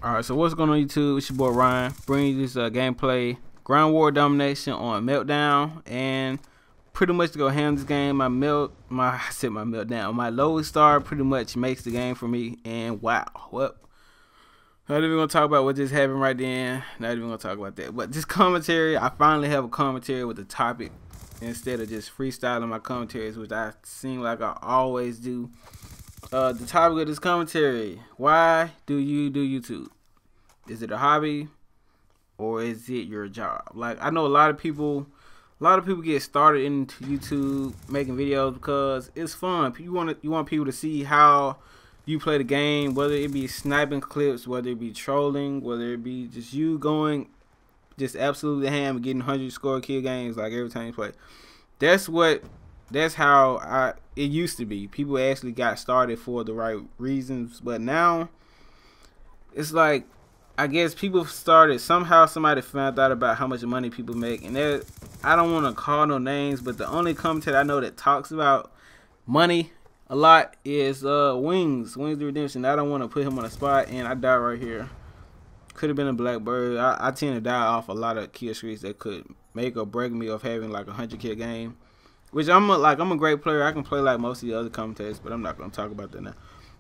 Alright, so what's going on YouTube? It's your boy Ryan, bringing you this gameplay, ground war domination on Meltdown, and pretty much to go ham this game. My Meltdown, my lowest star pretty much makes the game for me, and wow, what? Not even gonna talk about what just happened right then. Not even gonna talk about that. But this commentary, I finally have a commentary with a topic instead of just freestyling my commentaries, which I seem like I always do. The topic of this commentary: why do you do YouTube? Is it a hobby or is it your job? Like, I know a lot of people get started into YouTube making videos because it's fun. You want people to see how you play the game, whether it be sniping clips, whether it be trolling, whether it be just you going just absolutely ham and getting 100 score kill games like every time you play. That's how it used to be. People actually got started for the right reasons, but now it's like, I guess people started, somehow somebody found out about how much money people make, and I don't want to call no names, but the only commentator I know that talks about money a lot is Wings the Redemption. I don't want to put him on the spot, and I died right here. Could have been a Blackbird. I tend to die off a lot of kill streaks that could make or break me of having like a 100 kill game, which I'm a great player. I can play like most of the other commentators, but I'm not gonna talk about that now.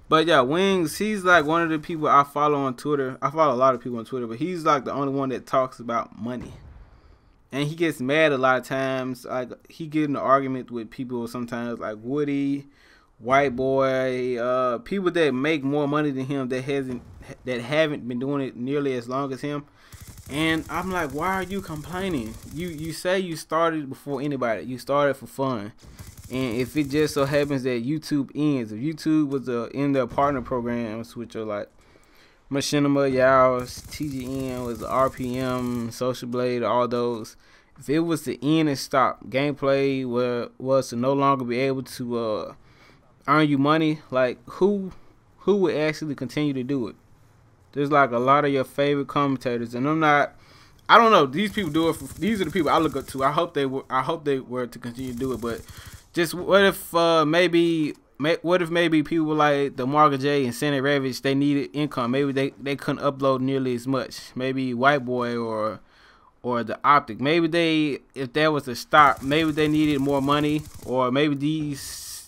But yeah, Wings, he's like one of the people I follow on Twitter. I follow a lot of people on Twitter, but he's like the only one that talks about money. And he gets mad a lot of times. Like, he get in an argument with people sometimes, like Woody, White Boy, people that make more money than him that haven't been doing it nearly as long as him. And I'm like, why are you complaining? You say you started before anybody. You started for fun. And if it just so happens that YouTube ends, if YouTube was in their partner programs, which are like Machinima, Yaos, TGN, was the RPM, Social Blade, all those, if it was to end and stop, gameplay was to no longer be able to earn you money, like who would actually continue to do it? There's like a lot of your favorite commentators, and I don't know, these people do it. These are the people I look up to. I hope they were to continue to do it, but just what if maybe people like the Marga J and Sandy Ravage, they needed income. Maybe they couldn't upload nearly as much. Maybe White Boy or the Optic. Maybe if that was to stop, maybe they needed more money, or maybe YouTube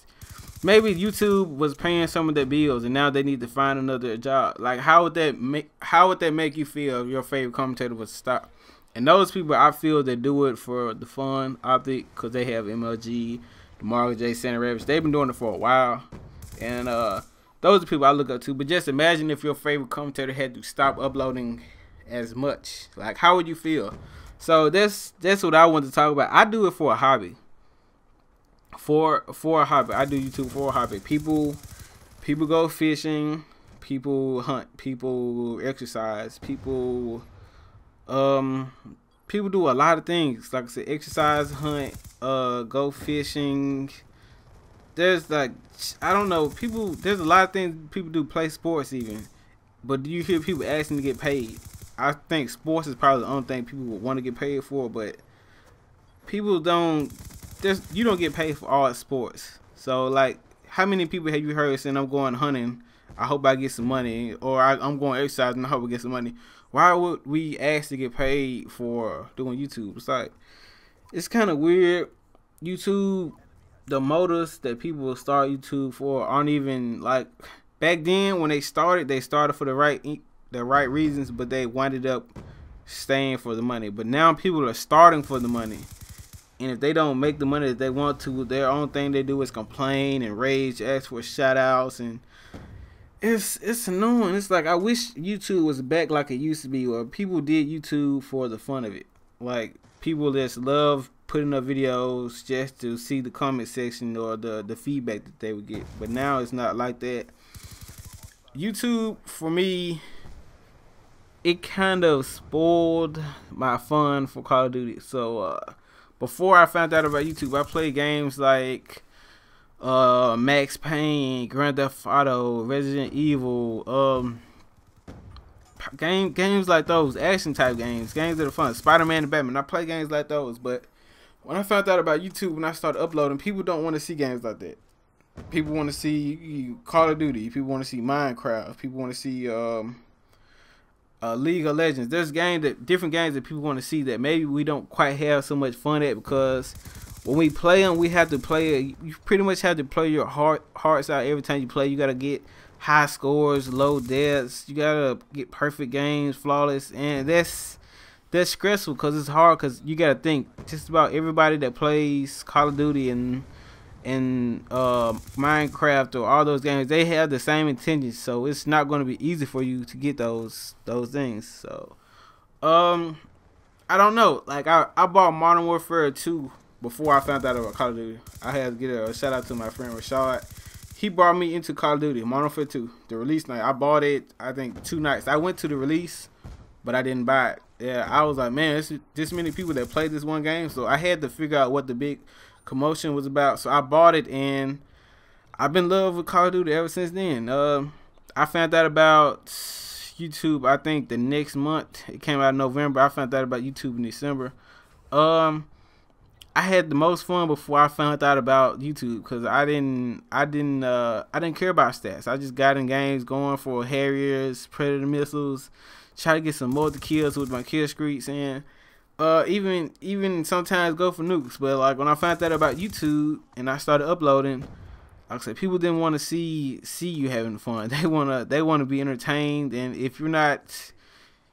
was paying some of their bills and now they need to find another job. Like, how would that make you feel if your favorite commentator was to stop? And those people, I feel, they do it for the fun, Optic, because they have MLG, the Marga J, Santa Ravage. They've been doing it for a while, and those are people I look up to. But just imagine if your favorite commentator had to stop uploading as much. Like, how would you feel? So that's what I want to talk about. I do it for a hobby. For a hobby. I do YouTube for a hobby. People go fishing, people hunt, people exercise, people do a lot of things. Like I said, exercise, hunt, go fishing. There's like, I don't know, there's a lot of things people do, play sports even. But do you hear people asking to get paid? I think sports is probably the only thing people would want to get paid for, but people don't. You don't get paid for all sports. So, like, how many people have you heard saying, I'm going hunting, I hope I get some money, or I'm going exercising, I hope I get some money? Why would we ask to get paid for doing YouTube? It's like, it's kind of weird. YouTube, the motives that people start YouTube for aren't even like, back then when they started for the right reasons, but they winded up staying for the money. But now people are starting for the money. And if they don't make the money that they want to, their own thing they do is complain and rage, ask for shout outs, and it's annoying. It's like, I wish YouTube was back like it used to be, where people did YouTube for the fun of it. Like, people just love putting up videos just to see the comment section or the feedback that they would get. But now it's not like that. YouTube, for me, it kind of spoiled my fun for Call of Duty. So before I found out about YouTube, I played games like Max Payne, Grand Theft Auto, Resident Evil, games like those, action type games that are fun, Spider-Man and Batman. I play games like those. But when I found out about YouTube, when I started uploading, people don't want to see games like that. People want to see Call of Duty. People want to see Minecraft. People want to see League of Legends. There's different games that people want to see that maybe we don't quite have so much fun at, because when we play them, we have to play. You pretty much have to play your hearts out every time you play. You gotta get high scores, low deaths. You gotta get perfect games, flawless, and that's stressful because it's hard. Because you gotta think just about everybody that plays Call of Duty and Minecraft or all those games, they have the same intentions, so it's not going to be easy for you to get those things. So I don't know, like I bought Modern Warfare 2 before I found out about Call of Duty. I had to get a shout out to my friend Rashad. He brought me into Call of Duty Modern Warfare 2, the release night. I bought it, I think 2 nights. I went to the release, but I didn't buy it. Yeah, I was like, man, there's this many people that played this one game, so I had to figure out what the big commotion was about. So I bought it, and I've been in love with Call of Duty ever since then. I found out about YouTube, I think the next month. It came out in November. I found out about YouTube in December. I had the most fun before I found out about YouTube, because I didn't care about stats. I just got in games going for Harriers, Predator missiles, try to get some multi kills with my kill streaks, and even sometimes go for nukes. But like when I found out about YouTube and I started uploading, like I said, people didn't want to see you having fun. They wanna be entertained, and if you're not,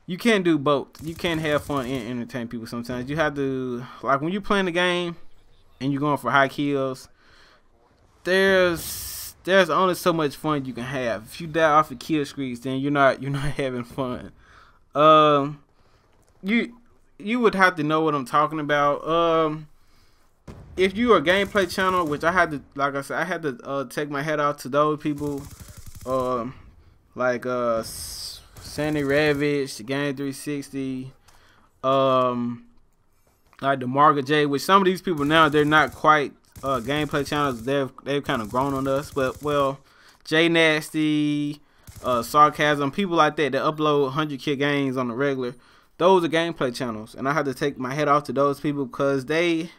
you can't do both. You can't have fun and entertain people. Sometimes you have to, like when you're playing the game and you're going for high kills, there's only so much fun you can have. If you die off of kill streaks, then you're not having fun. You would have to know what I'm talking about. If you are a gameplay channel, which I had to, like I said, I had to take my head off to those people, like Sandy Ravage, the Game 360, like the Margaret J. Which some of these people now, they're not quite gameplay channels. They've kind of grown on us, but well, J Nasty, Sarcasm, people like that upload 100K games on the regular. Those are gameplay channels, and I had to take my head off to those people because they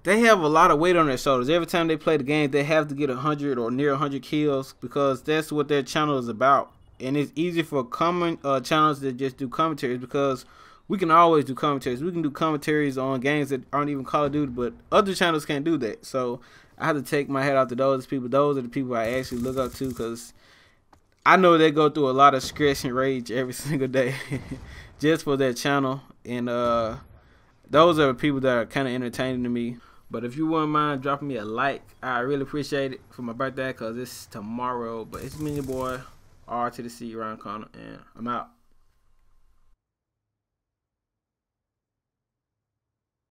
have a lot of weight on their shoulders. Every time they play the game, they have to get 100 or near 100 kills, because that's what their channel is about. And it's easy for common channels that just do commentaries, because we can always do commentaries. We can do commentaries on games that aren't even Call of Duty, but other channels can't do that. So I have to take my head off to those people. Those are the people I actually look up to, because I know they go through a lot of stress and rage every single day just for their channel. And those are the people that are kind of entertaining to me. But if you wouldn't mind dropping me a like, I really appreciate it for my birthday, because it's tomorrow. But it's me, your boy, R to the C, Ryan Connor, and I'm out.